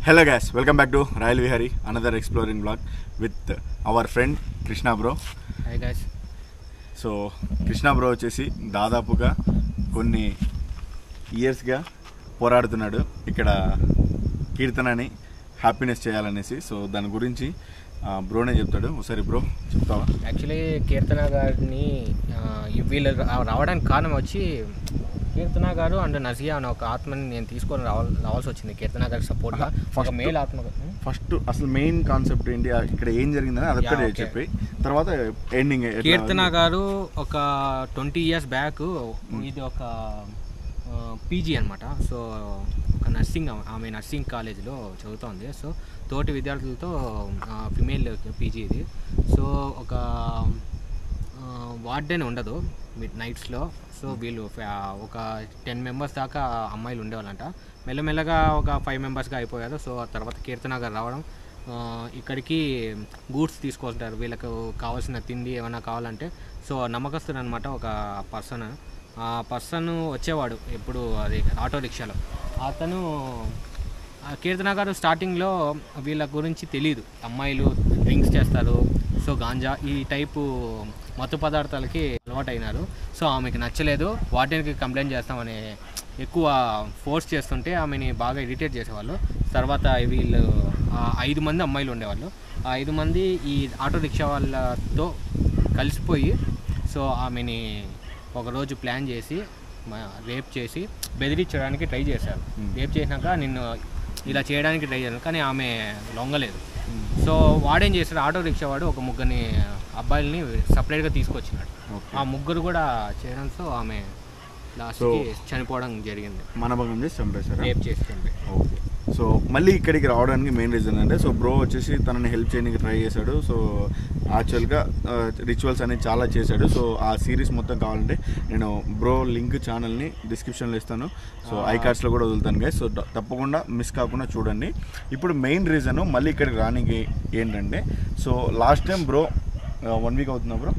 Hello guys, welcome back to Royal Vihari, another exploring vlog with our friend Krishna bro. Hi guys. So Krishna bro వచ్చేసి దాదాపుగా కొన్ని years గా పోరాడుతున్నాడు ఇక్కడ కీర్తనని happiness చేయాలనేసి. So దాని గురించి బ్రోనే చెప్తాడు. ఒకసారి బ్రో చెప్తావా? యాక్చువల్లీ కీర్తన గారిని వీళ్ళు రావడానికి కారణం వచ్చి కీర్తన గారు అండ్ నజియా అనే ఒక ఆత్మని నేను తీసుకొని రావాల్సి వచ్చింది కీర్తన గారికి సపోర్ట్గా. ఒక మేల్ ఆత్మ. ఫస్ట్ అసలు మెయిన్ కాన్సెప్ట్ ఏంటి, ఇక్కడ ఏం జరిగిందని అదొక్కటే చెప్పి తర్వాత ఎండింగ్. కీర్తన గారు ఒక 20 years బ్యాక్ ఇది ఒక పీజీ అనమాట. సో ఒక ఆమె నర్సింగ్ కాలేజీలో చదువుతోంది. సో తోటి విద్యార్థులతో ఫిమేల్ పీజీ ఇది. సో ఒక వార్డెన్ ఉండదు మిడ్ నైట్స్లో. సో వీళ్ళు ఒక 10 members దాకా అమ్మాయిలు ఉండేవాళ్ళంట. మెల్లమెల్లగా ఒక 5 members అయిపోయారు. సో ఆ తర్వాత కీర్తన గారు రావడం, ఇక్కడికి గూడ్స్ తీసుకొస్తారు వీళ్ళకు కావాల్సిన తిండి ఏమైనా కావాలంటే. సో నమ్మకస్తుడు అనమాట ఒక పర్సన్. ఆ పర్సన్ వచ్చేవాడు ఎప్పుడు అది ఆటో రిక్షాలో. అతను కీర్తన గారు స్టార్టింగ్లో వీళ్ళ గురించి తెలీదు, అమ్మాయిలు డ్రింక్స్ చేస్తారు, సో గాంజా ఈ టైపు మత్తు పదార్థాలకి అలవాటు అయినారు. సో ఆమెకి నచ్చలేదు, వాటికి కంప్లైంట్ చేస్తామని ఎక్కువ ఫోర్స్ చేస్తుంటే ఆమెని బాగా ఇరిటేట్ చేసేవాళ్ళు. తర్వాత వీళ్ళు 5 మంది అమ్మాయిలు ఉండేవాళ్ళు. ఆ 5 మంది ఈ ఆటో రిక్షా వాళ్ళతో కలిసిపోయి సో ఆమెని ఒకరోజు ప్లాన్ చేసి రేప్ చేసి బెదిరించడానికి ట్రై చేశారు. రేప్ చేసినాక నిన్ను ఇలా చేయడానికి ట్రై చేశాను, కానీ ఆమె లొంగలేదు. సో వాడేం చేశాడు, ఆటో రిక్షా వాడు ఒక 3 అబ్బాయిలని సపరేట్గా తీసుకొచ్చినాడు. ఆ 3 కూడా చేయడంతో ఆమె లాస్ట్కి చనిపోవడం జరిగింది. మనభంగం చేసి చంపేశారు, రేప్ చేసి చంపే. ఓకే. సో మళ్ళీ ఇక్కడికి రావడానికి మెయిన్ రీజన్ అంటే, సో బ్రో వచ్చేసి తనని హెల్ప్ చేయడానికి ట్రై చేశాడు. సో యాక్చువల్గా రిచువల్స్ అనేది చాలా చేశాడు. సో ఆ సిరీస్ మొత్తం కావాలంటే నేను బ్రో లింక్ ఛానల్ని డిస్క్రిప్షన్లో ఇస్తాను. సో ఐకార్డ్స్లో కూడా వదులుతాను గైస్. సో తప్పకుండా మిస్ కాకుండా చూడండి. ఇప్పుడు మెయిన్ రీజను మళ్ళీ ఇక్కడికి రానికి ఏంటంటే, so last time bro 1 week అవుతుందా బ్రో?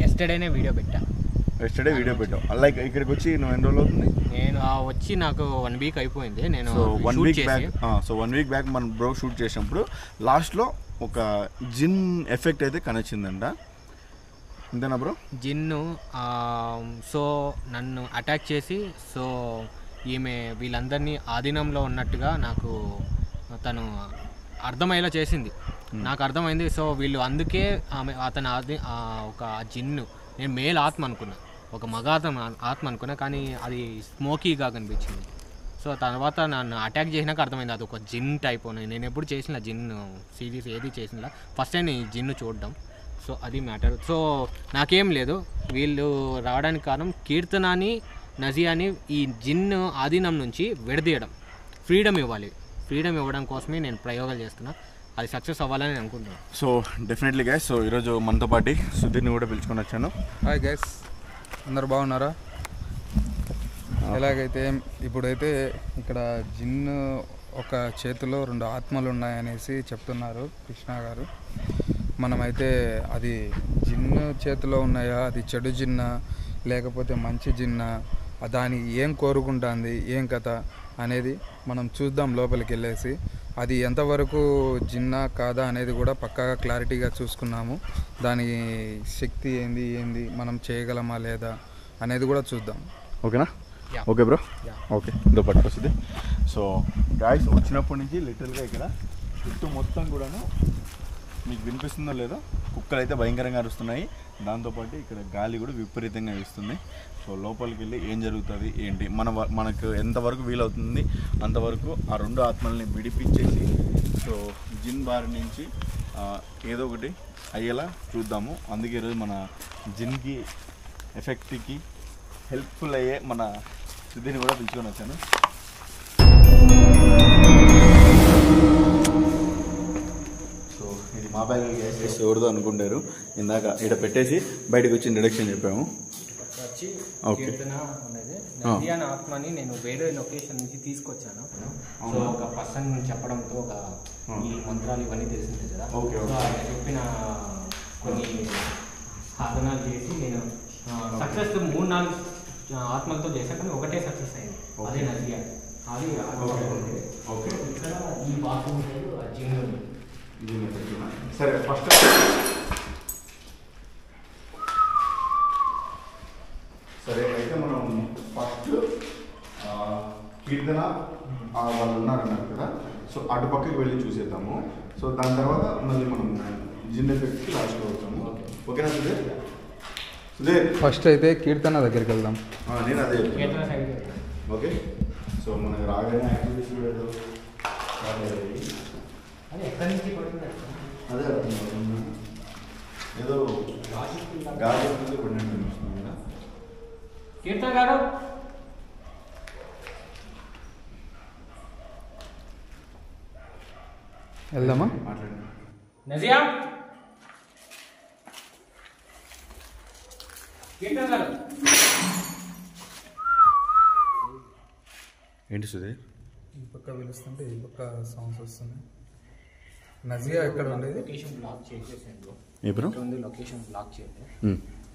ఎస్టర్డేనే వీడియో పెట్టావు. లైక్ ఇక్కడికి వచ్చి నువ్వు ఎన్ని రోజులు అవుతుంది? నేను వచ్చి నాకు 1 week అయిపోయింది. నేను సో 1 week బ్యాక్1 week బ్యాక్ మనం బ్రో షూట్ చేసినప్పుడు లాస్ట్లో ఒక జిన్ ఎఫెక్ట్ అయితే కనొచ్చిందంట, అంతేనా బ్రో? జిన్ను సో నన్ను అటాక్ చేసి సో ఈమె వీళ్ళందరినీ ఆధీనంలో ఉన్నట్టుగా నాకు తను అర్థమయ్యేలా చేసింది. నాకు అర్థమైంది. సో వీళ్ళు అందుకే అతను ఒక జిన్ను, నేను మేల్ ఆత్మ అనుకున్నా, ఒక మగ ఆత్మ అనుకున్నా, కానీ అది స్మోకీగా కనిపించింది. సో తర్వాత నన్ను అటాక్ చేసినాక అర్థమైంది అది ఒక జిన్ టైప్. నేను ఎప్పుడు చేసిన జిన్ సిరీస్ ఏది చేసినా ఫస్ట్ టైం ఈ జిన్ను చూడడం. సో అది మ్యాటర్. సో నాకేం లేదు, వీళ్ళు రావడానికి కారణం కీర్తనాని నజియాని ఈ జిన్ ఆధీనం నుంచి విడదీయడం, ఫ్రీడమ్ ఇవ్వాలి. ఫ్రీడమ్ ఇవ్వడం కోసమే నేను ప్రయోగాలు చేస్తున్నా. అది సక్సెస్ అవ్వాలని నేను అనుకుంటున్నాను. So definitely guys. సో ఈరోజు మనతో పాటు సుధీర్ని కూడా పిలుచుకొని వచ్చాను. హాయ్ గైస్, అందరు బాగున్నారా? ఎలాగైతే ఇప్పుడైతే ఇక్కడ జిన్ ఒక చేతిలో 2 ఆత్మలు ఉన్నాయనేసి చెప్తున్నారు కృష్ణ గారు. మనమైతే అది జిన్ చేతిలో ఉన్నాయా, అది చెడు జిన్నా లేకపోతే మంచి జిన్నా, దాని ఏం కోరుకుంటుంది, ఏం కథ అనేది మనం చూద్దాం లోపలికి వెళ్ళేసి. అది ఎంతవరకు జిన్నా కాదా అనేది కూడా పక్కాగా క్లారిటీగా చూసుకున్నాము. దాని శక్తి ఏంది మనం చేయగలమా లేదా అనేది కూడా చూద్దాం. ఓకేనా? Okay bro. ఓకే, ఇదో పట్టుకొస్తుంది. సో గాయస్, వచ్చినప్పటి నుంచి లిటరల్గా ఇక్కడ చుట్టూ మొత్తం కూడాను మీకు వినిపిస్తుందో లేదో కుక్కలు అయితే భయంకరంగా అరుస్తున్నాయి. దాంతోపాటు ఇక్కడ గాలి కూడా విపరీతంగా వీస్తుంది. సో లోపలికి వెళ్ళి ఏం జరుగుతుంది ఏంటి, మనకు ఎంతవరకు వీలవుతుంది అంతవరకు ఆ 2 ఆత్మల్ని విడిపించేసి సో జిన్ బారి నుంచి ఏదో ఒకటి అయ్యేలా చూద్దాము. అందుకే ఈరోజు మన జిన్కి ఎఫెక్ట్కి హెల్ప్ఫుల్ అయ్యే మన సుధీర్ని కూడా పిలుచుకొని వచ్చాను. సో ఇది మా బ్యాగ్ వేసి ఎవరిదో అనుకుంటారు. ఇందాక ఇక్కడ పెట్టేసి బయటకు వచ్చి ఇంట్రడక్షన్ చెప్పాము. కీర్తన అనేది నదియా ఆత్మని నేను వేరే లొకేషన్ నుంచి తీసుకొచ్చాను. సో ఒక పర్సన్ చెప్పడంతో ఒక ఈ మంత్రాలు ఇవన్నీ తెలిసింది కదా. సో ఆయన చెప్పిన కొన్ని సాధనాలు చేసి నేను సక్సెస్ 3-4 ఆత్మలతో చేశాను, కానీ ఒకటే సక్సెస్ అయింది, అదే నదియా. అది ఓకే. ఇక్కడ ఈ బాత్రూమ్ సైడ్ ఆ జిమ్ ఉంది. సరే ఫస్ట్ సరే అయితే మనం ఫస్ట్ కీర్తన వాళ్ళు ఉన్నారన్నారు కదా, సో అటుపక్కకి వెళ్ళి చూసేద్దాము. సో దాని తర్వాత మళ్ళీ మనం జిన్ ఎఫెక్ట్కి లాస్ట్లో అవుతాము. ఓకేనా సుధీర్? సుధీర్ ఫస్ట్ అయితే కీర్తన దగ్గరికి వెళ్దాం. నేను అదే కీర్తన సైడ్ ఓకే. సో మనకు రాగానే యాక్టివిటీస్ కూడా అది ఎక్కడి నుంచి పడుతుంది? అదే అర్థం ఏదో గాలి పడినట్టు కదా. కీర్తన గారు వెళ్దామా? మాట్లాడండి. నజియా కీర్తన గారు ఏంటి సుధీర్? ఈ పక్క పిలుస్తుంటే ఈ పక్క సౌండ్స్ వస్తున్నాయి. నజియా ఎక్కడ ఉండేది? లొకేషన్ బ్లాక్ చేసేసాను. ఇప్పుడు ఉంది లొకేషన్ బ్లాక్ చేయండి,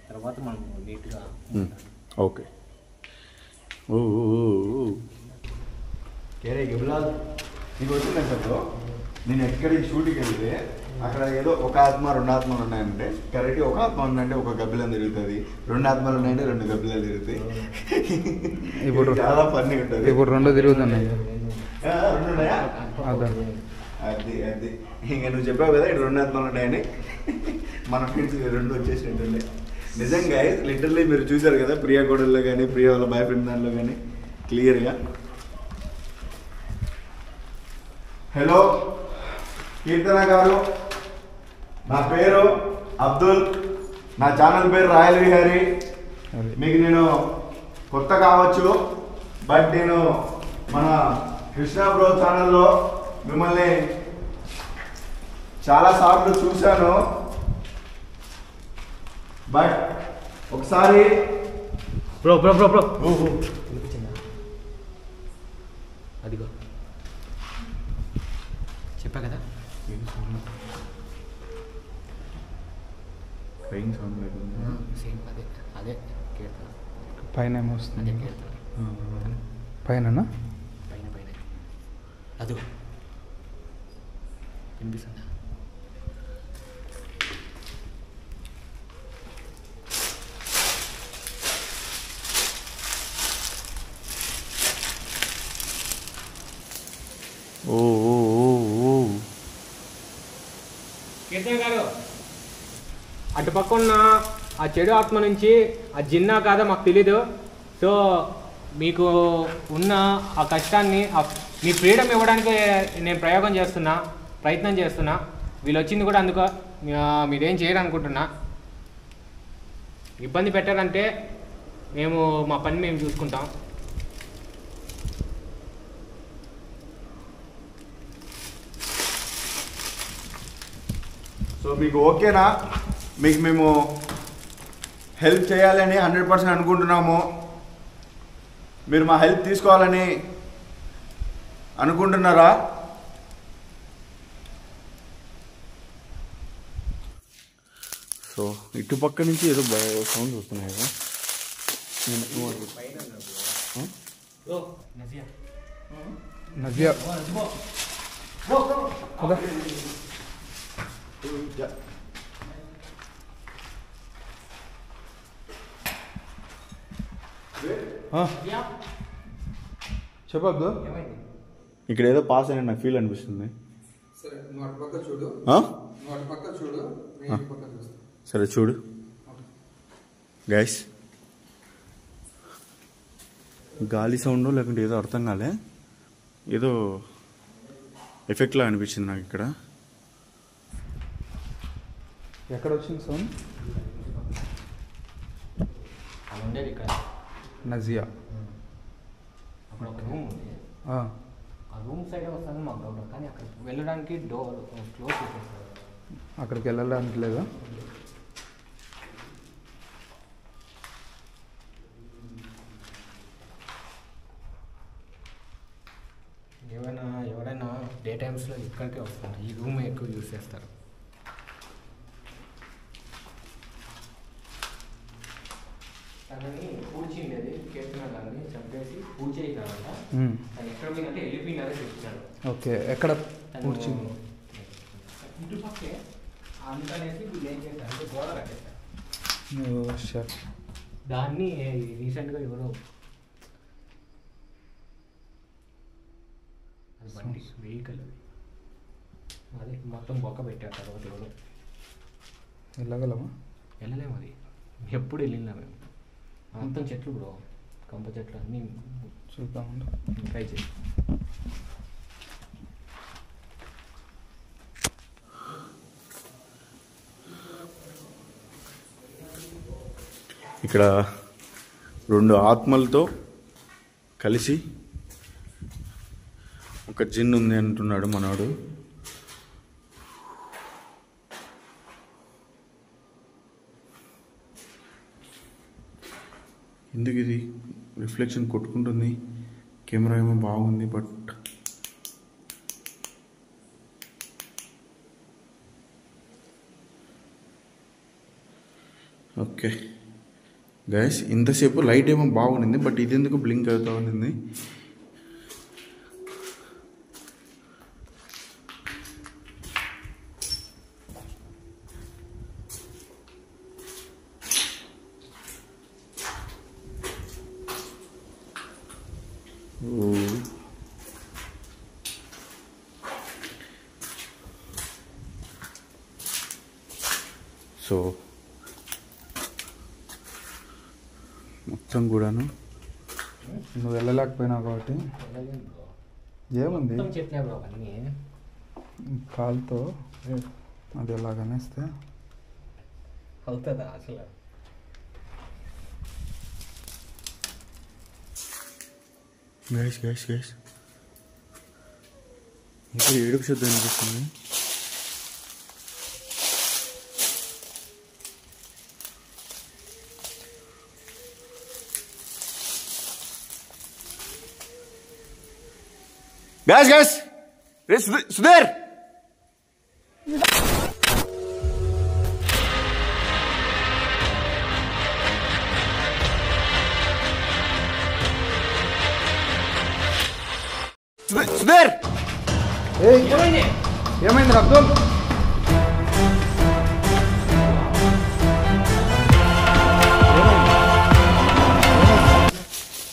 తర్వాత మనం నీట్గా ఓకే. ఓ కేరే గిబులాల్ నీకు వచ్చిందండి సార్. నేను ఎక్కడికి షూటింగ్కి వెళ్తే అక్కడ ఏదో ఒక ఆత్మ రెండు ఆత్మలు ఉన్నాయంటే కరెక్ట్గా ఒక ఆత్మ ఉందంటే ఒక గబ్బిలం తిరుగుతుంది, రెండు ఆత్మలు ఉన్నాయంటే రెండు గబ్బిలాలు తిరుగుతాయి. ఇప్పుడు చాలా ఫన్నీ ఉంటుంది. ఇప్పుడు రెండు తిరుగుతున్నాయి. రెండు ఉన్నాయా? అది అది ఇంకా నువ్వు చెప్పావు కదా ఇటు రెండు ఆత్మలు ఉన్నాయని, మన ఫ్రెండ్స్ రెండు వచ్చేసినట్టుండే. నిజంగా లిటరల్లీ మీరు చూసారు కదా ప్రియా కోడల్లో కానీ ప్రియా వాళ్ళ బాయ్ ఫ్రెండ్ దాంట్లో కానీ క్లియర్గా. హలో కీర్తన గారు, నా పేరు అబ్దుల్, నా ఛానల్ పేరు రాయల్ విహారీ. మీకు నేను కొత్త కావచ్చు, బట్ నేను మన కృష్ణ బ్రో ఛానల్లో మిమ్మల్ని చాలాసార్లు చూశాను. బట్ ఒకసారి బ్రో బ్రో బ్రో బ్రో వినిపించిందా? అదిగో చెప్పా కదా. సేమ్ అదే అదే కీర్తన పైన ఏమో వస్తుంది. అదే కీర్తన పైన పైన పైన అదిగో వినిపిస్తుందా? ఓ ఓ ఓ కీర్తన గారు, అటుపక్క ఉన్న ఆ చెడు ఆత్మ నుంచి ఆ జిన్నా కాదా మాకు తెలీదు. సో మీకు ఉన్న ఆ కష్టాన్ని మీ ఫ్రీడమ్ ఇవ్వడానికి నేను ప్రయత్నం చేస్తున్నా. వీళ్ళు వచ్చింది కూడా అందుకో మీరేం చేయరనుకుంటున్నా. ఇబ్బంది పెట్టారంటే మా పని మేము చూసుకుంటాం. సో మీకు ఓకేనా? మీకు మేము హెల్ప్ చేయాలని 100% అనుకుంటున్నాము. మీరు మా హెల్ప్ తీసుకోవాలని అనుకుంటున్నారా? సో ఇటుపక్క నుంచి ఏదో సౌండ్స్ వస్తున్నాయి కదా. నజియా చెప్పద్దు. ఇక్కడ ఏదో పాస్ అయినా నాకు ఫీల్ అనిపిస్తుంది. సరే నువ్వు అటు పక్క చూడు, సరే చూడు గైస్. గాలి సౌండ్ లేకుంటే ఏదో అర్థం కాలే, ఏదో ఎఫెక్ట్లా అనిపించింది నాకు ఇక్కడ. ఎక్కడ వచ్చింది సౌండ్? ఉండేది ఇక్కడ నజియా. అక్కడ ఒక రూమ్ ఉంది, ఆ రూమ్ సైడ్ వస్తాను మాకు డౌట్. కానీ అక్కడ వెళ్ళడానికి డోర్ క్లోజ్ చేసేస్తారు. అక్కడికి వెళ్ళడానికి లేదా? ఎవరైనా డే టైమ్స్లో ఇక్కడికే వస్తారు, ఈ రూమ్ ఎక్కువ యూజ్ చేస్తారు. తనని పూడ్చి ఉండేది, కీర్తన గారిని చంపేసి పూజ చేయాలంట. తను ఎక్కడ పోయిందంటే ఓకే, ఎక్కడ పూడ్చింది? ఇటుపక్కే అందుకనేసి వీళ్ళు ఏం చేస్తారు అంటే గోడ కట్టేస్తారు. దాన్ని రీసెంట్గా ఎవరో అది బండి వెహికల్ అది మొత్తం బొక్క పెట్టారు. తర్వాత ఎవరో వెళ్ళగలమా? వెళ్ళలేము, అది ఎప్పుడు వెళ్ళినా మేము. మొత్తం చెట్లు బ్రో, కంప చెట్లు అన్నీ చూద్దామండి, ట్రై చేయి. ఇక్కడ 2 ఆత్మలతో కలిసి ఒక జిన్ ఉంది అంటున్నాడు మనోడు. ఎందుకు ఇది రిఫ్లెక్షన్ కొట్టుకుంటుంది? కెమెరా ఏమో బాగుంది, బట్ ఓకే గైస్, ఇంతసేపు లైట్ ఏమో బాగుంది, బట్ ఇది ఎందుకు బ్లింక్ అవుతా ఉంది? సో మొత్తం కూడాను నువ్వు వెళ్ళలేకపోయినావు కాబట్టి ఏముంది, చెట్లే బ్రో అన్నీ. కాలుతో అది ఎలాగనేస్తే అవుతుందా అసలు? గైస్ గైస్ గైస్, ఇక్కడ ఏడుపు శబ్దం అనిపిస్తుంది. Guys, guys! Sudhir! Sudhir! ఏమైంది అబ్దుల్?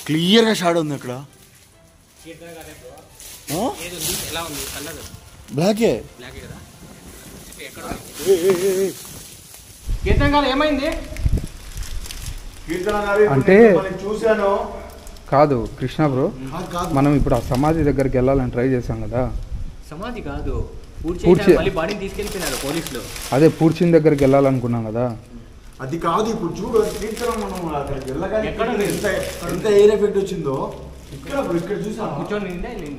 క్లియర్గా షాడో ఉంది అక్కడ. ఎలా ఉంది కలర్? బ్లాకే కదా. కీర్తన గారు ఏమైంది? అంటే చూశాను కాదు కృష్ణ బ్రో, మనం ఇప్పుడు ఆ సమాధి దగ్గరికి వెళ్ళాలని ట్రై చేసాం కదా. సమాధి కాదు, పూడ్చి మళ్ళీ బాడీని తీసుకెళ్ళిపోయినారు పోలీసులు. అదే పూడ్చిన దగ్గరికి వెళ్ళాలనుకున్నాం కదా. అది కాదు, ఇప్పుడు చూడు కీర్తన మనం అక్కడికి వెళ్ళగానే ఎంత ఎయిర్ ఎఫెక్ట్ వచ్చిందో. ఇక్కడ చూసా కూర్చొని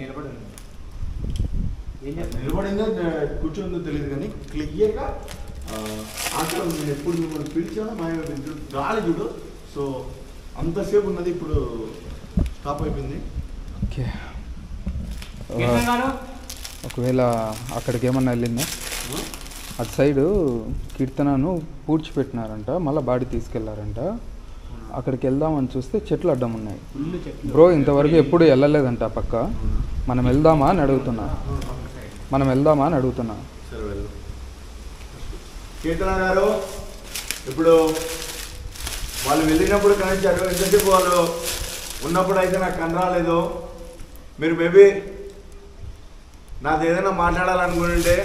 నిలబడి నిలబడిందో కూర్చోందో తెలియదు, కానీ క్లియర్గా అక్కడ నేను ఎప్పుడు మిమ్మల్ని పిలిచానో మాయమైపోయింది. గాలి చూడు, సో అంతసేపు ఉన్నది ఇప్పుడు స్టాప్ అయిపోయింది. ఓకే, ఒకవేళ అక్కడికి ఏమన్నా వెళ్ళిందా? అటు సైడు కీర్తనను పూడ్చిపెట్టినారంట, మళ్ళీ బాడీ తీసుకెళ్లారంట. అక్కడికి వెళ్దామని చూస్తే చెట్లు అడ్డం ఉన్నాయి బ్రో. ఇంతవరకు ఎప్పుడు వెళ్ళలేదంట పక్క. మనం వెళ్దామా అని అడుగుతున్నా, సరే వెళ్ళు. కీర్తన గారు, ఇప్పుడు వాళ్ళు వెళ్ళినప్పుడు కనిపించారు, ఎంతసేపు వాళ్ళు ఉన్నప్పుడు అయితే నాకు కనరాలేదు. మీరు మేబీ నాది ఏదైనా మాట్లాడాలనుకుంటే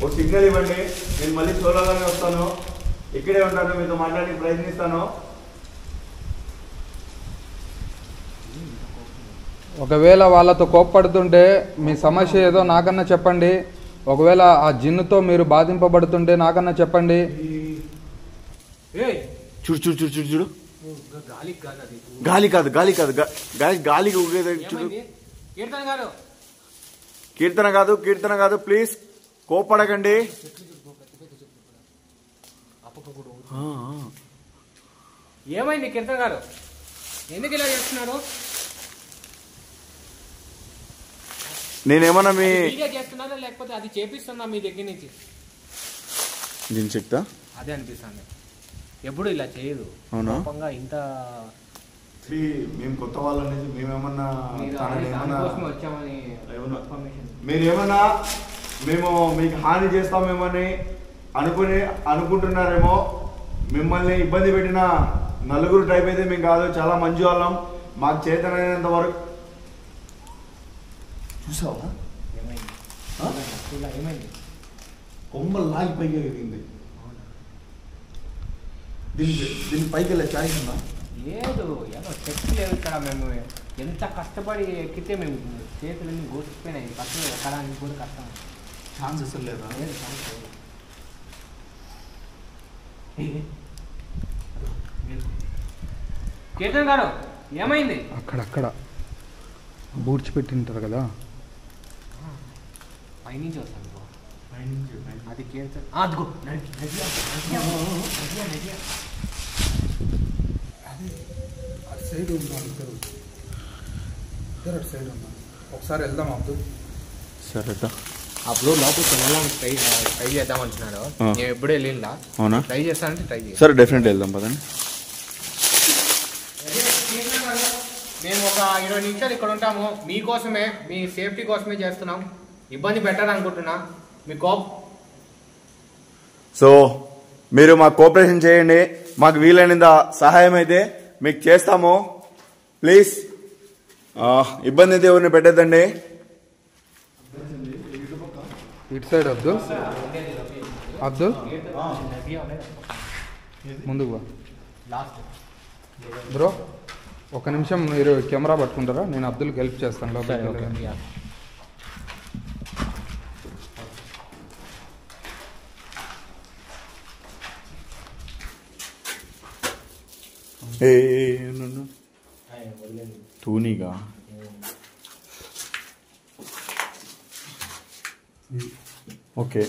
ఒక సిగ్నల్ ఇవ్వండి, నేను మళ్ళీ సోలోగానే వస్తాను, ఇక్కడే ఉంటాను, మీతో మాట్లాడి ప్రయత్నిస్తాను. ఒకవేళ వాళ్ళతో కోప్పడుతుంటే మీ సమస్య ఏదో నాకన్నా చెప్పండి. ఒకవేళ ఆ జిన్నుతో మీరు బాధింపబడుతుంటే నాకన్నా చెప్పండి. చూడు చూడు చూడు చూడు చూడు, గాలి కాదు గాలి కాదు గాలికి ఊగేది. చూడు కీర్తన కాదు ప్లీజ్ కోపడకండి. ఏమైంది కీర్తన గారు, ఎందుకు ఇలా చేస్తున్నారు? నేనేమన్నా మీ చేస్తున్నారా లేకపోతే అది చేపిస్తున్నా మీ దగ్గర నుంచి? దీని చెప్తా అదే అనిపిస్తుంది, ఎప్పుడు ఇలా చేయదు. ఇంత మేము కొత్త వాళ్ళనేది మేమేమన్నా మీరేమన్నా మేము మీకు హాని చేస్తామేమని అనుకుంటున్నారేమో. మిమ్మల్ని ఇబ్బంది పెట్టిన నలుగురు టైప్ అయితే మేము కాదు, చాలా మంచి వాళ్ళం. మాకు చేతనైనంత వరకు. చూసావా కొమ్మలు లాగి పైకి ఎగిరింది. దీని పైకి వెళ్ళే ఛాయిస్ ఉందా? లేదు, ఏదో చెట్లు లేవు ఇక్కడ. మేము ఎంత కష్టపడి ఎక్కితే మేము చేతులన్నీ గోసిపోయినాయి. కష్టం ఎక్కడానికి కూడా కష్టం. ఛాన్స్ అసలు లేదా? లేదు, ఛాన్స్ లేదు. కేతన్ గారు ఏమైంది? అక్కడక్కడ బూడ్చిపెట్టింటారు కదా, పైనుంచి వస్తాను. అది కేతన్. అదిగో అటు సైడ్ ఉన్నాను, ఇద్దరు అటు సైడ్ ఉన్నాను. ఒకసారి వెళ్దాం అబ్దుల్. సరే అప్పుడు లోపలికి వెళ్ళడానికి ట్రై చేద్దాం అంటున్నాడు. నేను ఎప్పుడూ వెళ్ళిందా? అవునా? ట్రై చేస్తానంటే ట్రై చేస్తాను. సరే డెఫినెట్ వెళ్దాం పదండి. మేము ఒక 20 నిమిషాలు ఇక్కడ ఉంటాము. మీకోసమే, మీ సేఫ్టీ కోసమే చేస్తున్నాం. ఇబ్బంది పెట్టాలనుకుంటున్నా మీకు. సో మీరు మాకు కోఆపరేషన్ చేయండి. మాకు వీలైనంత సహాయం అయితే మీకు చేస్తాము. ప్లీజ్ ఇబ్బంది అయితే ఎవరిని పెట్టద్దండి. ఇటు సైడ్ అబ్దుల్. అబ్దుల్ ముందుకు బ్రో. ఒక నిమిషం మీరు కెమెరా పట్టుకుంటారా? నేను అబ్దుల్కి హెల్ప్ చేస్తాను లోపలికి. తూనిగా ఓకే.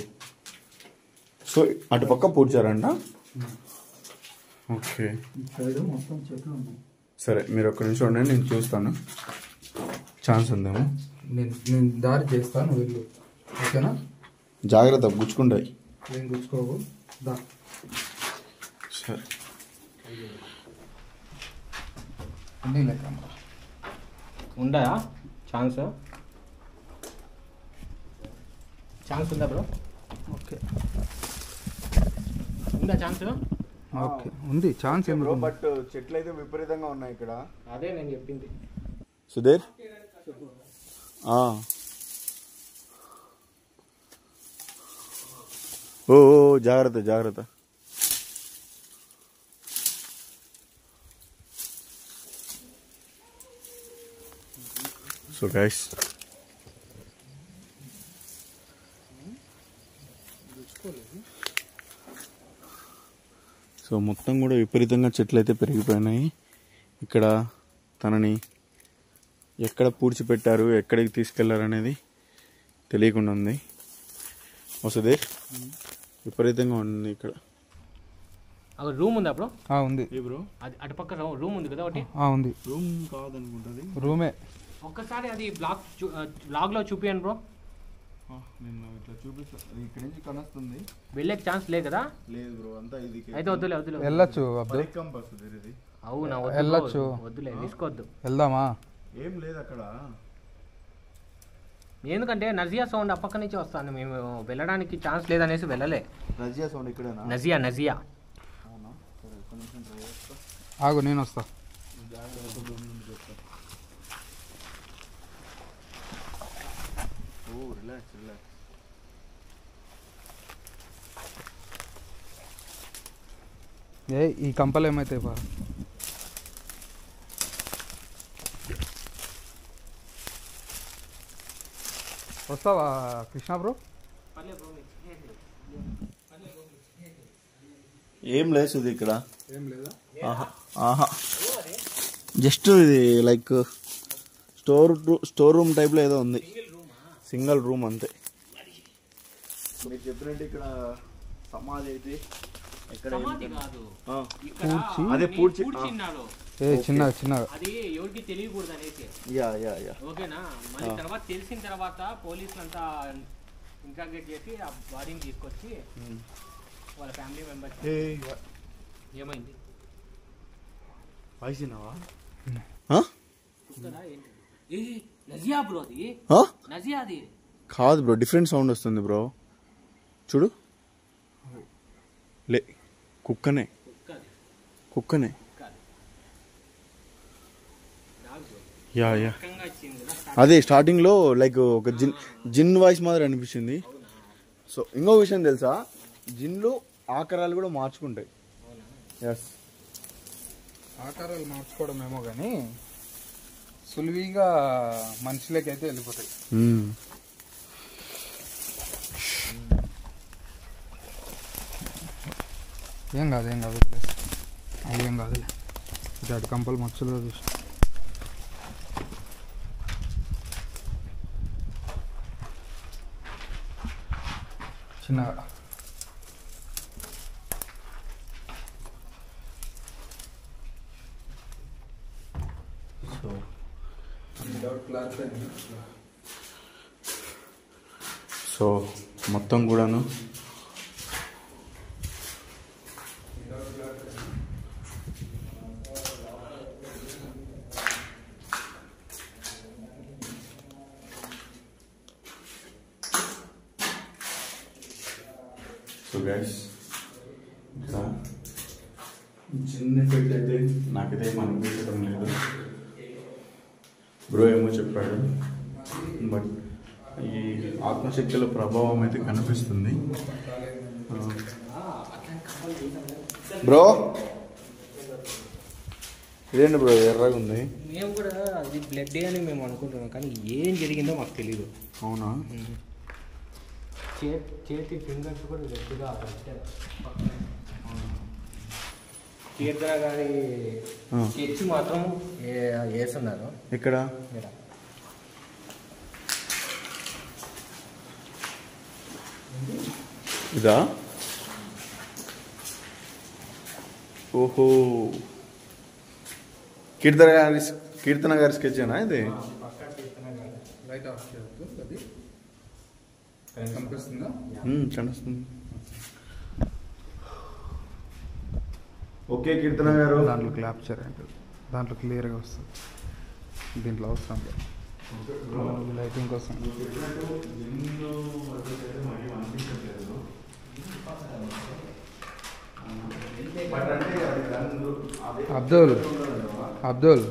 సో అటుపక్క పూడ్చారంట. ఓకే సరే, మీరు ఒక్క నిమిషం ఉండండి, నేను చూస్తాను. ఛాన్స్ ఉందేమో. నేను దారి చేస్తాను, వెళ్ళు. ఓకేనా? జాగ్రత్త, గుచ్చుకుంటాయి. ఏం గుచ్చుకోవు. దా. సరే ఉందా ఛాన్స్? ఛాన్స్ ఉందా బ్రో? ఓకే ఉందా ఛాన్స్? ఓకే ఉంది ఛాన్స్. బట్ చెట్లు అయితే విపరీతంగా ఉన్నాయి ఇక్కడ. అదే నేను చెప్పింది. సుధీర్ ఓ జాగ్రత్త జాగ్రత్త. సో గైస్, సో మొత్తం కూడా విపరీతంగా చెట్లు అయితే పెరిగిపోయినాయి. ఇక్కడ తనని ఎక్కడ పూడ్చిపెట్టారు, ఎక్కడికి తీసుకెళ్లారు అనేది తెలియకుండా ఉంది. వస్తుంది విపరీతంగా ఉంది ఇక్కడ. రూమ్ ఉందా బ్రో? ఉంది బ్రో. అది అటుపక్క రూమ్ ఉంది కదా ఒకటి. ఉంది. రూమ్ కాదనుకుంటుంది, రూమే. ఒక్కసారి అది బ్లాగ్ లో చూపియండి బ్రో. నేను ఇట్లా చూపిస్తాను. ఇక్కడ నుంచి కనొస్తుంది. వెళ్ళే ఛాన్స్ లేదు కదా? లేదు బ్రో, అంతా ఇది అయితే వద్దులే వెళ్ళొచ్చు అబ్దుల్. ఇది అవునా? వెళ్ళొచ్చు. వద్దులే, తీసుకోవద్దు. వెళ్దామా? ఏం లేదు అక్కడ. ఎందుకంటే నజియా సౌండ్ అప్పక్క నుంచి వస్తాను. మేము వెళ్ళడానికి ఛాన్స్ లేదనేసి వెళ్ళలే. నజియా సౌండ్ ఇక్కడేనా? నజియా. అవునా? సరే, ఒక్క నిమిషం ట్రై చేస్తా. ఆగు, నేను వస్తా. Relax relax. ఈ కంపలు ఏమైతాయి బా? వస్తావా కృష్ణ బ్రో? ఏం లేదు ఇక్కడ. ఏం లేదా? ఆహా, జస్ట్ ఇది లైక్ స్టోర్ రూమ్ టైప్ లో ఏదో ఉంది. సింగిల్ రూమ్ అంతే. మీరు చెప్పినట్టు ఇక్కడ సమాధి అయితే అదే పూడ్చి చిన్న అది ఎవరికి తెలియకూడదు అనేసి. ఓకేనా? మళ్ళీ తర్వాత తెలిసిన తర్వాత పోలీసులు అంతా ఇంట్రాగేట్ చేసి ఆ బాడీని తీసుకొచ్చి వాళ్ళ ఫ్యామిలీ మెంబర్స్. ఏమైంది? వాయిసినావా? కాదు బ్రో, డిఫరెంట్ సౌండ్ వస్తుంది బ్రో. చూడు, లే కుక్కనే యా అదే స్టార్టింగ్లో లైక్ ఒక జిన్ వాయిస్ మాదిరి అనిపించింది. సో ఇంకో విషయం తెలుసా, జిన్లు ఆకారాలు కూడా మార్చుకుంటాయి. ఎస్, ఆకారాలు మార్చుకోవడం ఏమో కానీ సులువుగా మనుషులకి అయితే వెళ్ళిపోతాయి. ఏం కాదు అదేం కాదు. ఇది అటు కంపలు మచ్చులో చూసి చిన్నగా సో మొత్తం కూడాను సో గైస్ ఇంకా చిన్న ఎఫెక్ట్ అయితే నాకైతే ఏం అనిపించడం లేదు. బ్రో ఏమో చెప్పాడు, బట్ ఈ ఆత్మశక్తుల ప్రభావం అయితే కనిపిస్తుంది. బ్రో ఇదేంటి బ్రో ఎర్రగా ఉంది? మేము కూడా అది బ్లడ్ అని మేము అనుకుంటున్నాం, కానీ ఏం జరిగిందో మాకు తెలియదు. అవునా? చేతి ఫింగర్స్ కూడా రెడ్గా కీర్తన గారి స్కెచ్ మాత్రం వేస్తున్నారు. ఇక్కడ ఇదా? ఓహో, కీర్తన గారి స్కెచ్నా ఇది? లైట్ ఆఫ్ చేయొద్దు, అది కనిపిస్తుందా? కనిపిస్తుంది. ఓకే కీర్తన గారు, దాంట్లో క్లాప్చర్ అంటే దాంట్లో క్లియర్గా వస్తుంది, దీంట్లో అవసరం లేదు లైటింగ్ కోసం. అబ్దుల్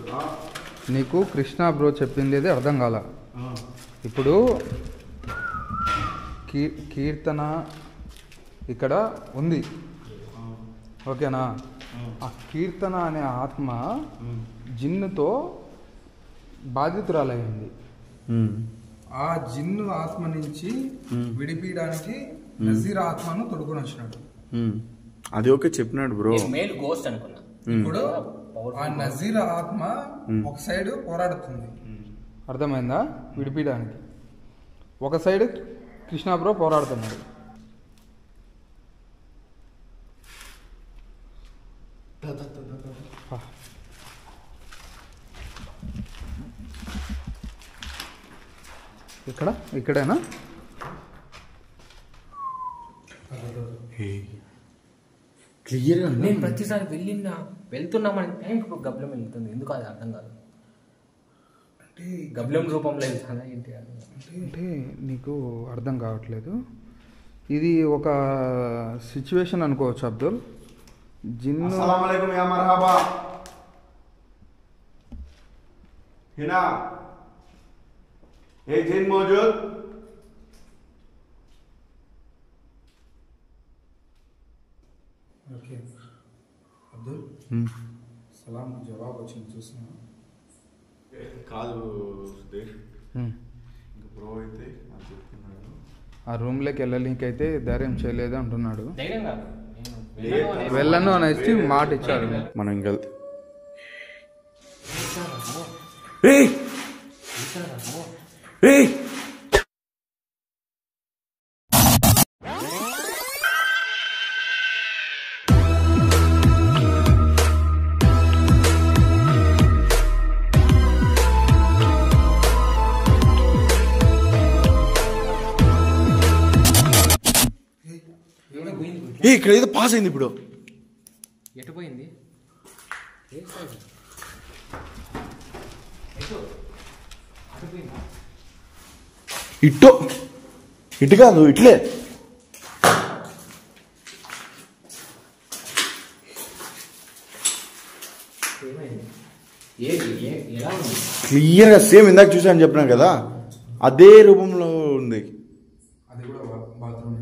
నీకు కృష్ణ బ్రో చెప్పింది ఏది అర్థం కాల. ఇప్పుడు కీర్తన ఇక్కడ ఉంది, ఓకేనా? ఆ కీర్తన అనే ఆత్మ జిన్నుతో బాధితురాలైంది. ఆ జిన్ను ఆత్మ నుంచి విడిపించడానికి నజీర్ ఆత్మను తొడుకొని వచ్చినాడు. అది ఓకే చెప్పినాడు బ్రో. ఇప్పుడు ఆ నజీర్ ఆత్మ ఒక సైడ్ పోరాడుతుంది, అర్థమైందా? విడిపించడానికి ఒక సైడ్ కృష్ణ బ్రో పోరాడుతున్నాడు. ఇక్కడేనా? క్లియర్గా నేను ప్రతిసారి వెళ్తున్నామని టైంకి గబ్లం వెళ్తుంది, ఎందుకు అది అర్థం కాదు. అంటే గబ్లం రూపంలో వెళ్తుందా ఏంటి అంటే నీకు అర్థం కావట్లేదు. ఇది ఒక సిచ్యువేషన్ అనుకోవచ్చు అబ్దుల్. జిన్ను अस्सलाम वालेकुम या मरहबा हिना ये जिन मौजूद ఓకే అబ్దుల్ సలాం జవాబు వచ్చింది చూస్తున్నా కాదు సుధీర్. ఇంకా బ్రో అయితే నాకు చెప్తున్నాడు ఆ రూమ్లోకి వెళ్ళనీకైతే ధైర్యం చేయలేదు అంటున్నాడు. ధైర్యం కాదు, వెళ్ళను అనేసి మాట ఇచ్చాడు. మనం ఇంకా ఇక్కడ ఏదో పాస్ అయింది. ఇప్పుడు ఎటు పోయింది? ఇటు కాదు ఇట్లే. క్లియర్గా సేమ్ ఇందాక చూసాను చెప్పినాను కదా, అదే రూపంలో ఉంది. అది కూడా బాత్రూమ్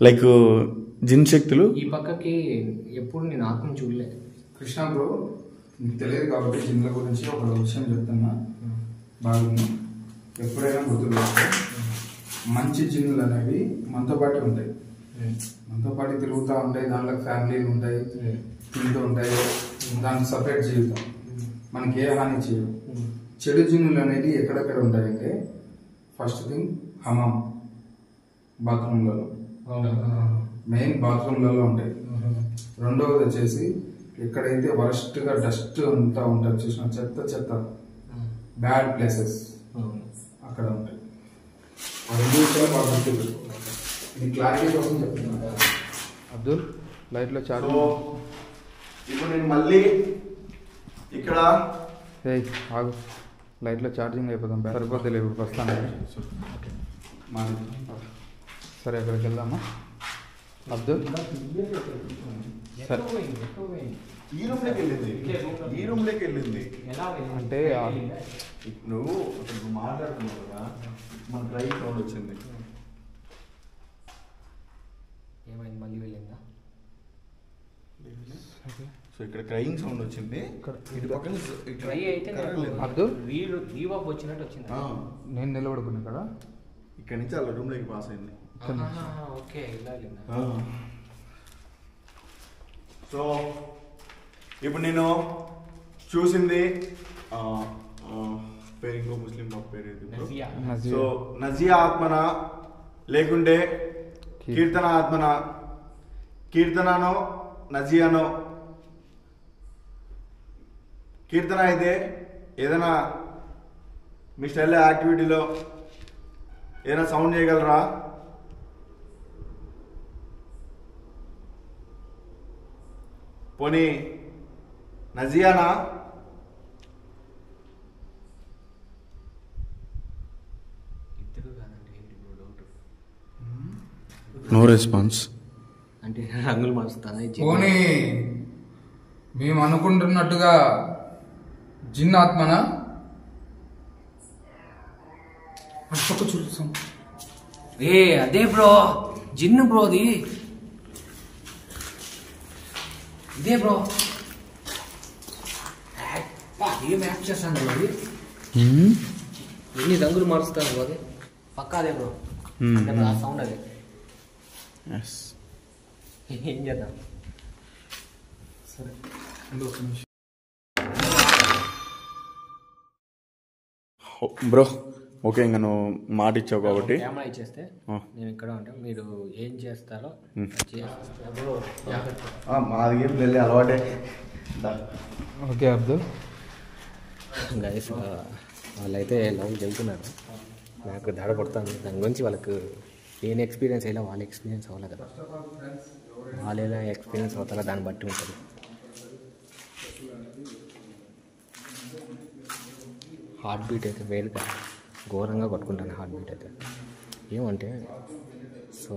లైక్ జిన్ శక్తులు. ఈ పక్కకి ఎప్పుడు నేను ఆత్మ చూడలేదు. కృష్ణ బ్రో, నీకు తెలియదు కాబట్టి జిన్ల గురించి ఒక విషయం చెప్తున్నా బాగుంది. ఎప్పుడైనా గుర్తుపెట్టుకో, మంచి జిన్లు అనేవి మనతో పాటు ఉంటాయి, మనతో పాటు తిరుగుతూ ఉంటాయి, దాంట్లో ఫ్యామిలీలు ఉంటాయి, తింటూ ఉంటాయి, దానికి సపరేట్ జీవితం, మనకి ఏ హాని చేయవు. చెడు జిన్నులు అనేవి ఎక్కడెక్కడ ఉంటాయంటే, ఫస్ట్ థింగ్ హమాం, బాత్రూమ్లలో, మెయిన్ బాత్రూమ్లలో ఉంటాయి. రెండవది వచ్చేసి ఎక్కడైతే వరస్ట్గా డస్ట్ అంతా ఉంటుంది చూసిన, చెత్త చెత్త బ్యాడ్ ప్లేసెస్ అక్కడ ఉంటాయి. ఆ రెండు విషయాలు బాగా గుర్తుపెట్టుకో. ఇది క్లారిటీ కోసం చెప్తున్నా. అబ్దుల్, లైట్లో చార్జ్. ఇప్పుడు నేను మళ్ళీ ఇక్కడ ఆగు, లైట్లో ఛార్జింగ్ అయిపోతాం, సరిపోతే లేవు వస్తాను. సరే అక్కడికి వెళ్దామా అబ్దుల్? సరే, ఈ రూమ్లోకి వెళ్ళింది, ఈ రూమ్లోకి వెళ్ళింది. అంటే నువ్వు మాట్లాడుతున్నావు కదా, మన డ్రైవ్ సౌండ్ వచ్చింది. ఏమైంది, మళ్ళీ వెళ్ళిందా? సో ఇక్కడ క్రైయింగ్ సౌండ్ వచ్చింది. ఇటు పక్కన ట్రై అయితే అబ్దుల్ రీవాక్ వచ్చినట్టు వచ్చింది. నేను నిలబడుకున్నా కదా, ఇక్కడ నుంచి అలా రూమ్లోకి పాస్ అయింది. ఓకే, ఇలా వెళ్ళిందా? సో ఇప్పుడు నేను చూసింది పేరు, ఇంకో ముస్లిం బాబు పేరు ఏది? సో నజియా ఆత్మన లేకుంటే కీర్తన ఆత్మన, కీర్తననో నజియానో. కీర్తన అయితే ఏదైనా మీ స్టైల్ యాక్టివిటీలో ఏదైనా సౌండ్ చేయగలరా? పోనీ నజియానా? No response. అంటే రంగులు మారుస్తాను. పోనీ మేము అనుకుంటున్నట్టుగా జిన్ ఆత్మనా? చూస్తాం. అదే బ్రో, జిన్ను బ్రోది ఇదే బ్రో. ఏం యాక్ట్ చేస్తాను బ్రో, అది ఎన్ని రంగులు మారుస్తాను బ్రో, అది పక్కా అదే బ్రో. ఆ సౌండ్ అదే. ఏం చేద్దాం? సరే, బ్రో ఓకే, ఇంకా నువ్వు మాట ఇచ్చావు కాబట్టి కెమెరా ఇచ్చేస్తే నేను ఇక్కడ ఉంటాను, మీరు ఏం చేస్తారో మాది ఏం వెళ్ళి అలవాటే. ఓకే అబ్దుల్. గైస్, వాళ్ళైతే లవ్ చెబుతున్నారు, నాకు దడ పడుతుంది. దాని గురించి వాళ్ళకు నేను ఎక్స్పీరియన్స్ అయ్యా, వాళ్ళ ఎక్స్పీరియన్స్ అవ్వాలి కదా, వాళ్ళు ఎలా ఎక్స్పీరియన్స్ అవుతారో దాన్ని బట్టి ఉంటుంది. హార్ట్ బీట్ అయితే వేరుగా ఘోరంగా కొట్టుకుంటాను, హార్ట్ బీట్ అయితే. ఏమంటే సో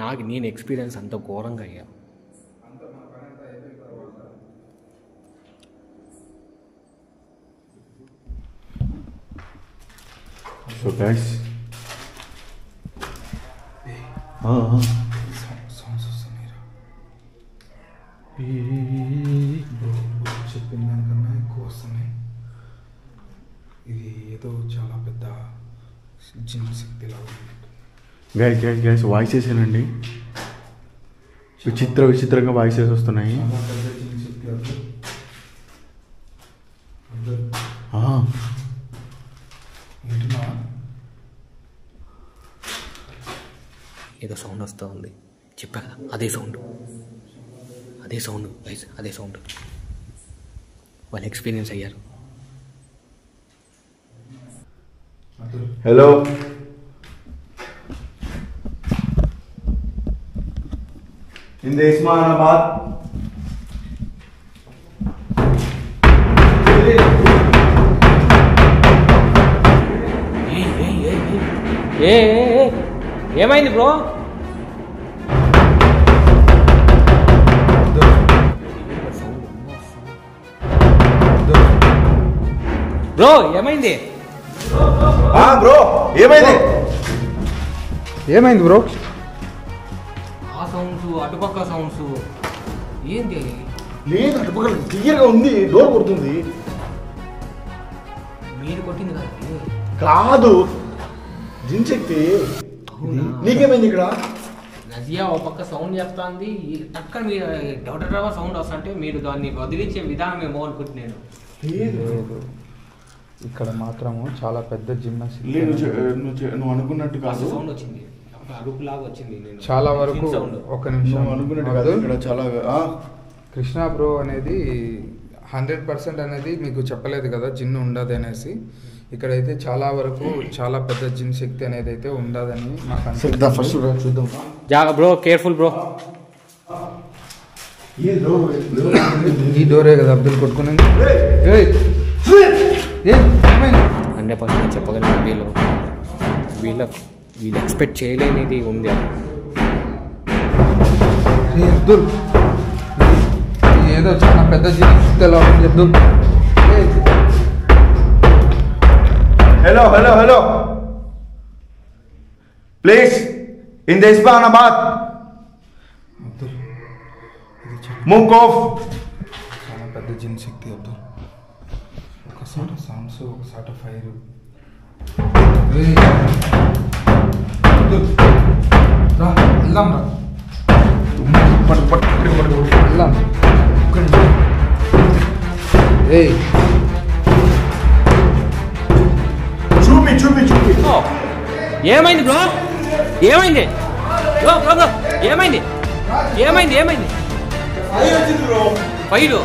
నాకు నేను ఎక్స్పీరియన్స్ అంత ఘోరంగా అయ్యా. సో గైస్, చెప్పిన దానికన్నా ఎక్కువ వస్తున్నాయి. ఇది ఏదో చాలా పెద్ద జిన్ శక్తి లాగా. గైస్ వాయిసెస్ ఏనండి, విచిత్రంగా వాయిసెస్ వస్తున్నాయి. ఏదో సౌండ్ వస్తూ ఉంది, చెప్పా కదా, అదే సౌండ్ గైస్, అదే సౌండ్. వాళ్ళు ఎక్స్పీరియన్స్ అయ్యారు. హలో, హింద్ ఉస్మానాబాద్ ఏమైంది బ్రో? బ్రో ఏమైంది? బ్రో ఏమైంది? ఏమైంది బ్రో? ఆ సౌండ్స్ అటుపక్క సౌండ్స్ ఏంటి? లేదు అటుపక్కల క్లియర్గా ఉంది, డోర్ కొడుతుంది. మీరు కొట్టింది కాదు జిన్ శక్తి. నీకేమైంది ఇక్కడ? నజియా ఓ పక్క సౌండ్ చేస్తుంది, టక్కన మీరు డౌటర్ సౌండ్ వస్తుంటే మీరు దాన్ని వదిలించే విధానం ఏమో అనుకుంటున్నాను. ఇక్కడ మాత్రము చాలా పెద్ద జిమ్. నువ్వు అనుకున్నట్టు కాదు, సౌండ్ వచ్చింది, అరుపులాగా వచ్చింది. చాలా వరకు ఒక నిమిషం అనుకున్నట్టు కాదు. ఇక్కడ చాలా కృష్ణ బ్రో అనేది 100% అనేది మీకు చెప్పలేదు కదా జిన్ ఉండదు అనేసి. ఇక్కడైతే చాలా వరకు చాలా పెద్ద జిన్ శక్తి అనేది అయితే ఉండదని మాకు ఫస్ట్ చూద్దాం. Bro careful bro. ఈ డోరే కదా అబ్దుల్ కొట్టుకునేది. 100% చెప్పగలను. వీళ్ళు ఎక్స్పెక్ట్ చేయలేనిది ఉంది. అబ్దుల్ ఏదో చాలా పెద్ద జిన్ ఎలా ఉంది Abdul. Hello hello hello please in the Islamabad move of. చాలా పెద్ద జిన్ శక్తి అబ్దుల్. ఒక సాట సౌండ్స్, ఒక సాట ఫైర్. వెళ్దాం రా, వెళ్దాం. చూపి చూపి చూపి. ఏమైంది బ్రో? ఏమైంది బ్రో? బ్రో బ్రో ఏమైంది? ఏమైంది? ఏమైంది? ఫైర్?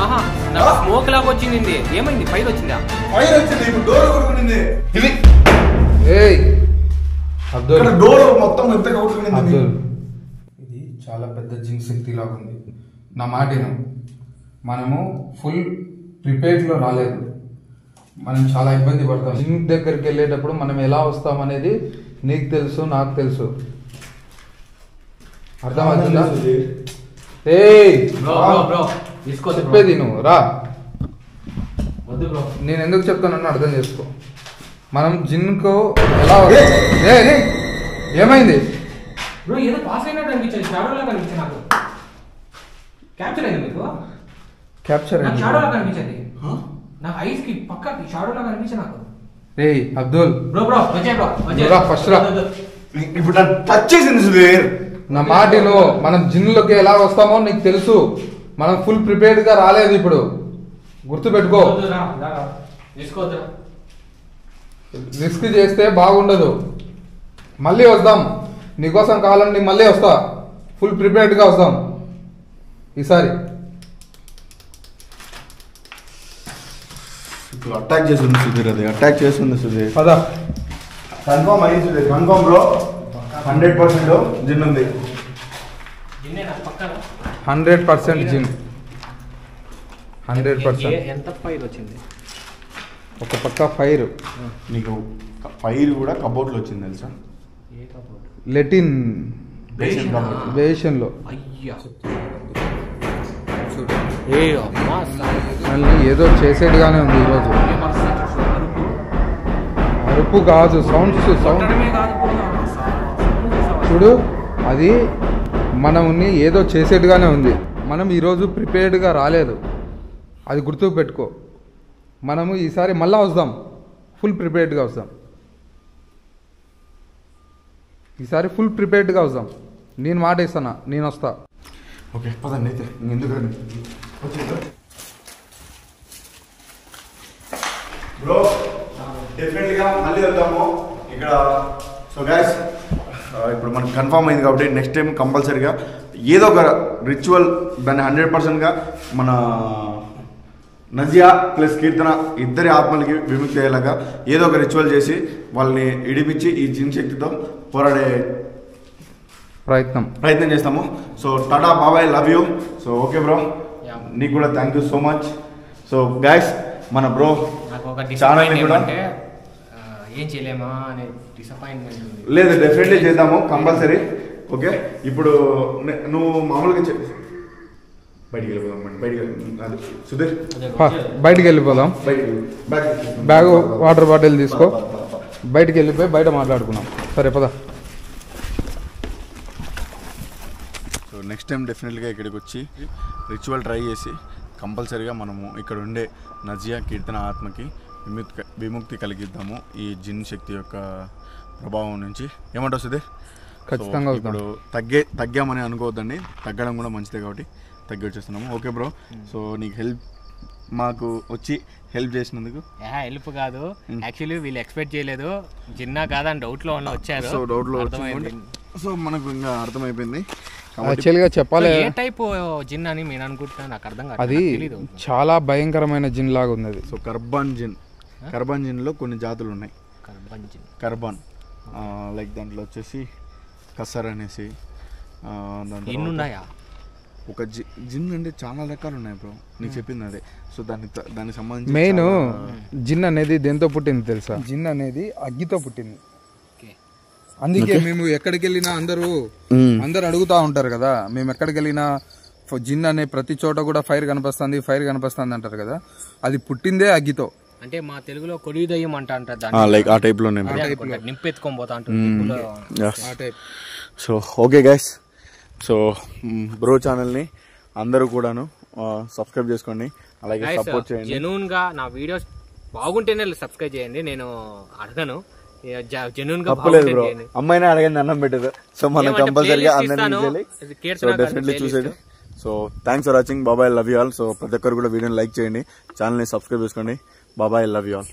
ఆహా, నాకు స్మోక్ లాగా వచ్చింది. ఏమైంది? ఫైర్ వచ్చిందా? ఫైర్ వచ్చింది, ఇప్పుడు డోర్ కొట్టుకునింది. ఇది అబ్దుల్ డోర్ మొత్తం మెత్తగా కొట్టుకునింది. అబ్దుల్ ఇది చాలా పెద్ద జిన్ శక్తి లాగా ఉంది. నా మాటను మనము ఫుల్ ప్రిపేర్డ్లో రాలేదు. మనం చాలా ఇబ్బంది పడతాం. జిమ్ దగ్గరికి వెళ్ళేటప్పుడు మనం ఎలా వస్తాం అనేది నీకు తెలుసు, నాకు తెలుసు. అర్థమవుతుందా? చెప్పేది నువ్వు రా. నేను ఎందుకు చెప్తానన్నా అర్థం చేసుకో. మనం జిన్కు ఎలా ఏమైంది? బ్రో ఏదో పాస్ అయినట్టు అనిపించింది, షాడోలా కనిపించింది నాకు. క్యాప్చర్ అయింది మీకు? క్యాప్చర్ నాకు షాడోలా కనిపించింది. నా ఐస్ కి పక్కకి షాడోలా కనిపించింది నాకు. రేయ్ అబ్దుల్ బ్రో బ్రో వచ్చే బ్రో రా, ఫస్ట్ రా. ఇప్పుడు నన్ను టచ్ చేసింది సుధీర్. నా మాటను మనం జిన్లోకి ఎలా వస్తామో నీకు తెలుసు. మనం ఫుల్ ప్రిపేర్డ్ గా రాలేదు. ఇప్పుడు గుర్తుపెట్టుకో. రిస్క్ చేస్తే బాగుండదు. మళ్ళీ వద్దాం, నీకోసం కావాలండి మళ్ళీ వస్తా. ఫుల్ ప్రిపేర్డ్ గా వస్తాం ఈసారి. ఇప్పుడు అటాక్ చేస్తుంది సుధీర్, అది అటాక్ చేస్తుంది సుధీర్. పదా కన్ఫర్మ్ అయ్యింది సుధీర్, కన్ఫర్మ్ బ్రో. 100% జిన్ ఉంది. 100% జిన్. 100%. ఎంత ఫైర్ వచ్చింది? ఒక పక్క ఫైర్. నీకు ఫైర్ కూడా కబోర్డ్లో వచ్చింది తెలుసా? లెటిన్ బేషన్ బేషన్లో. అయ్యా మళ్ళీ ఏదో చేసేట్టుగానే ఉంది ఈరోజు. అరుపు కాదు, సౌండ్స్. సౌండ్ చూడు, అది మనల్ని ఏదో చేసేట్టుగానే ఉంది. మనం ఈరోజు ప్రిపేర్డ్గా రాలేదు, అది గుర్తుకు పెట్టుకో. మనము ఈసారి మళ్ళా వస్తాం, ఫుల్ ప్రిపేర్డ్గా వస్తాం. ఈసారి ఫుల్ ప్రిపేర్డ్గా వస్తాం. నేను మాట ఇస్తానా, నేను వస్తా. ఓకే పదండి అయితే, ఎందుకండి బ్రో డెఫినెట్గా మళ్ళీ వద్దాము ఇక్కడ. సో గైస్ ఇప్పుడు మనకు కన్ఫర్మ్ అయింది కాబట్టి నెక్స్ట్ టైం కంపల్సరీగా ఏదో ఒక రిచువల్ దాన్ని 100%గా మన నజియా ప్లస్ కీర్తన ఇద్దరి ఆత్మలకి విముక్తి అయ్యేలాగా ఏదో ఒక రిచువల్ చేసి వాళ్ళని ఇడిపించి ఈ జిన్ శక్తితో పోరాడే ప్రయత్నం చేస్తాము. సో టాటా బాబాయ్, love you. So okay bro, నీకు కూడా thank you so much. So guys మన బ్రో నాకు ఒక ఛానల్ కూడా అంటే ఏం చేయలేమా అనే డిసప్పాయింట్మెంట్ ఉంది. లేదు డెఫినెట్లీ చేద్దాము కంపల్సరీ. ఓకే ఇప్పుడు నువ్వు మామూలుగా బయటికి వెళ్ళిపోదాం. సుధీర్ బయటికి వెళ్ళిపోదాం. బ్యాగ్ వాటర్ బాటిల్ తీసుకో, బయటికి వెళ్ళిపోయి బయట మాట్లాడుకున్నాం. సరే పద. సో నెక్స్ట్ టైం డెఫినెట్గా ఇక్కడికి వచ్చి రిచువల్ ట్రై చేసి కంపల్సరీగా మనము ఇక్కడ ఉండే నజియా కీర్తన ఆత్మకి విముక్తి కలిగిద్దాము ఈ జిన్ శక్తి యొక్క ప్రభావం నుంచి. ఏమంటావు సుధీర్? ఖచ్చితంగా ఇప్పుడు తగ్గామని అనుకోవద్దండి, తగ్గడం కూడా మంచిదే కాబట్టి తగ్గి వచ్చేస్తున్నాము. ఓకే బ్రో, సో నీకు మాకు వచ్చి హెల్ప్ చేసినందుకు. హెల్ప్ కాదు, యాక్చువల్లీ వీళ్ళు ఎక్స్పెక్ట్ చేయలేదు జిన్నా కాదని డౌట్లో వచ్చారు. సో డౌట్లో వచ్చింది, సో మనకు ఇంకా అర్థమైపోయింది. యాక్చువల్గా చెప్పాలి, ఏ టైప్ జిన్ అని నేను అనుకుంటున్నాను, నాకు అర్థం కాదు. అది చాలా భయంకరమైన జిన్ లాగా ఉంది అది. సో కర్బాన్ జిన్లో కొన్ని జాతులు ఉన్నాయి. కర్బాన్ లైక్ దాంట్లో వచ్చేసి కసర్ అనేసి ఉన్నాయా. ఒక జిన్ అంటే చాలా రకాలు ఉన్నాయి బ్రో, నీకు చెప్పింది అదే. సో దానికి సంబంధించి మెయిన్ జిన్ అనేది దేంతో పుట్టింది తెలుసా? జిన్ అనేది అగ్గితో పుట్టింది. అందుకే మేము ఎక్కడికి వెళ్ళినా అందరూ అడుగుతా ఉంటారు కదా, మేము ఎక్కడికి వెళ్ళినా జిన్ అనే ప్రతి చోట కూడా ఫైర్ కనిపిస్తుంది అంటారు కదా, అది పుట్టిందే అగ్గితో. అంటే మా తెలుగులో కొడి దయ్యం అంటారు, లైక్ ఆ టైప్ లో నింపెత్తుకొని పోతా అంటారు. So okay guys, so bro ఛానల్ని అందరూ కూడాను సబ్స్క్రైబ్ చేసుకోండి, అలాగే సపోర్ట్ చేయండి. జెన్యూన్ గా నా వీడియోస్ బాగుంటేనే సబ్స్క్రైబ్ చేయండి, నేను అడగను. జెన్యూన్ గా బ్రో, అమ్మాయిని అడగండి అన్నం పెట్టదు. సో మనం కంపల్సరీగా అందరినీ డెఫినెట్లీ చూసేది. సో థ్యాంక్స్ ఫర్ వాచింగ్, బాబాయ్ లవ్ యూ ఆల్. సో ప్రతి ఒక్కరు కూడా వీడియోని లైక్ చేయండి, ఛానల్ని సబ్స్క్రైబ్ చేసుకోండి. బాబాయ్ లవ్ యూ ఆల్.